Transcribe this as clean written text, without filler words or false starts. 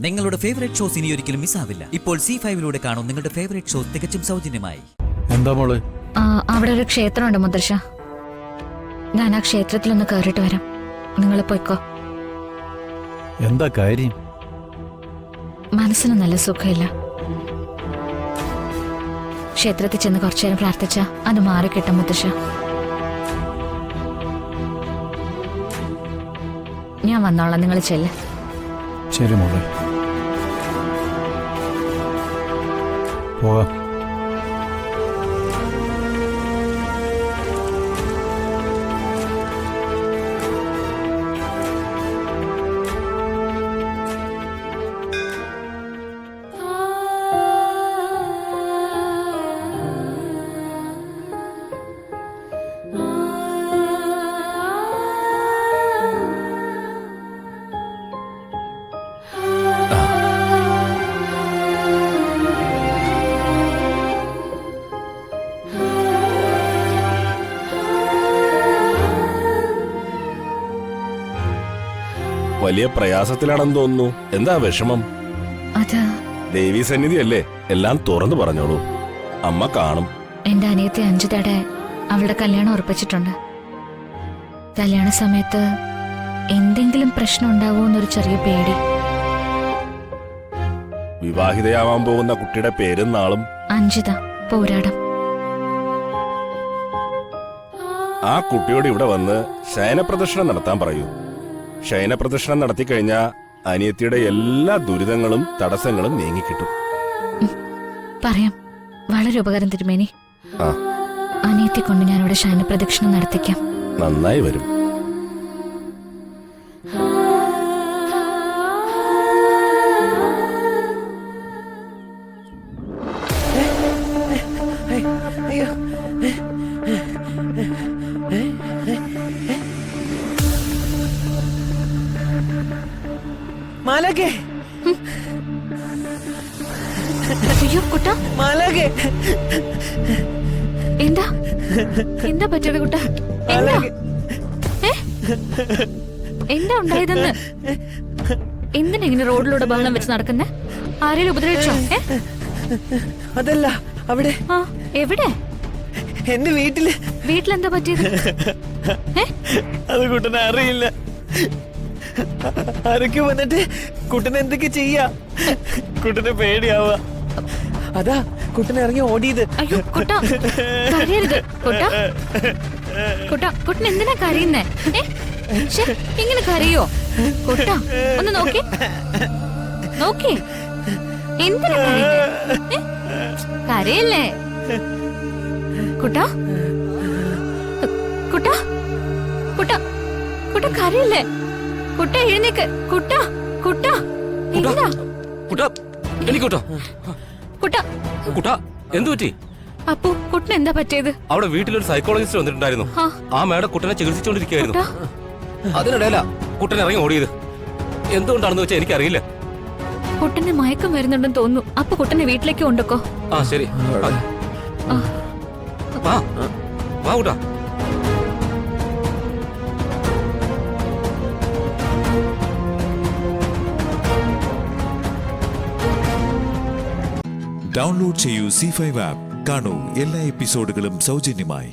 നിങ്ങളുടെ favourite shows ഇനി ഒരിക്കലും മിസ്സാവില്ല. ഇപ്പോൾ C5 കാണും നിങ്ങളുടെ ഫേവറേറ്റ് ഷോസ് തികച്ചും സൗജന്യമായി. എന്താ മോളെ? അവിടെ ഒരു ക്ഷേത്രമുണ്ട് മുദ്രശ. ഞാൻ ആ ക്ഷേത്രത്തിലൊന്ന് കയറിയിട്ട് വരാം. നിങ്ങൾ പോയിക്കോ. എന്താ കാര്യം? മനസ്സിന് നല്ല സുഖമില്ല. ക്ഷേത്രത്തിൽ ചെന്ന് കുറച്ചു നേരം പ്രാർത്ഥിച്ച അത് മാറിക്കിട്ടും മുദ്രശ. ഞാൻ വന്നോളാം, നിങ്ങൾ ചെല്ല്. ശരി മോളെ, പോകാം. വലിയ പ്രയാസത്തിലാണെന്ന് തോന്നുന്നു. എന്താ വിഷമം? അത് ദേവീ സന്നിധി അല്ലേ, എല്ലാം തുറന്നു പറഞ്ഞോളൂ, അമ്മ കാണും. എന്റെ അനിയത്തി അഞ്ജിതയുടെ അവളുടെ കല്യാണം ഉറപ്പിച്ചിട്ടുണ്ട്. കല്യാണ സമയത്ത് എന്തെങ്കിലും പ്രശ്നം ഉണ്ടാവോ എന്നൊരു ചെറിയ പേടി. വിവാഹിതയാവാൻ പോകുന്ന കുട്ടിയുടെ പേരും നാളും? അഞ്ജിത പോരാടം. ആ കുട്ടിയോട് ഇവിടെ വന്ന് ശയനപ്രദക്ഷിണം നടത്താൻ പറയൂ. ശയനപ്രദക്ഷിണം നടത്തിക്കഴിഞ്ഞാ അനിയത്തിയുടെ എല്ലാ ദുരിതങ്ങളും തടസ്സങ്ങളും നീങ്ങിക്കിട്ടും. പറയാം, വളരെ ഉപകാരം തിരുമേനി. അനിയത്തി കൊണ്ട് ഞാനിവിടെ ശയനപ്രദക്ഷിണം നടത്തിക്കാം. നന്നായി വരും. മാലകേ, അയ്യോ കുട്ട, മാലകേ, എന്താ എന്താ പറ്റിയത് കുട്ട? എന്താ എന്താ ഉണ്ടായതെന്ന്? എന്തിനെങ്ങനെ റോഡിലൂടെ ബഹളം വെച്ച് നടക്കുന്നേ? ആരെയും ഉപദ്രവിച്ചോ? അതല്ല, അവിടെ. എവിടെ? എന്റെ വീട്ടില്. വീട്ടിലെന്താ പറ്റിയത്? അത് കുട്ടനെ അറിയില്ല. ആരൊക്കെ വന്നിട്ട് കുട്ടനെ എന്തൊക്കെ ചെയ്യാ? കുട്ടനെ പേടിയാവുക. അതാ കുട്ടനെ ഇറങ്ങി ഓടിയത്. അയ്യോ കുട്ട, കരയരുത് കുട്ട. കുട്ട, കുട്ടൻ എന്തിനാ കരയുന്നേ? ഇങ്ങനെ കരയോ കുട്ട? ഒന്ന് നോക്കി നോക്കി. എന്തിനാ കരയുന്നേ? കരയല്ലേ കുട്ട? കുട്ട, കുട്ട, കുട്ട കരയല്ലേ? കുട്ട എഴുന്നേക്ക്. കുട്ട, കുട്ട, എന്താ കുട്ട? കുട്ട, എന്തു പറ്റി? അപ്പു, കുട്ടന് എന്താ പറ്റിയത്? അവിടെ വീട്ടിലൊരു സൈക്കോളജിസ്റ്റ് വന്നിട്ടുണ്ടായിരുന്നു. ആ മാഡം കുട്ടനെ ചികിത്സിച്ചുകൊണ്ടിരിക്കുകയായിരുന്നു. അതിനിടയില കുട്ടൻ ഇറങ്ങി ഓടിയത്. എന്തുകൊണ്ടാണെന്ന് വെച്ചാൽ എനിക്കറിയില്ല. കുട്ടന് മയക്കം വരുന്നുണ്ടെന്ന് തോന്നുന്നു. അപ്പൊ കുട്ടനെ വീട്ടിലേക്ക് കൊണ്ടുക്കോ. ആ ശരി, വാ കുട്ടാ. ഡൗൺലോഡ് ചെയ്യൂ C5 ആപ്പ്. കാണൂ എല്ലാ എപ്പിസോഡുകളും സൗജന്യമായി.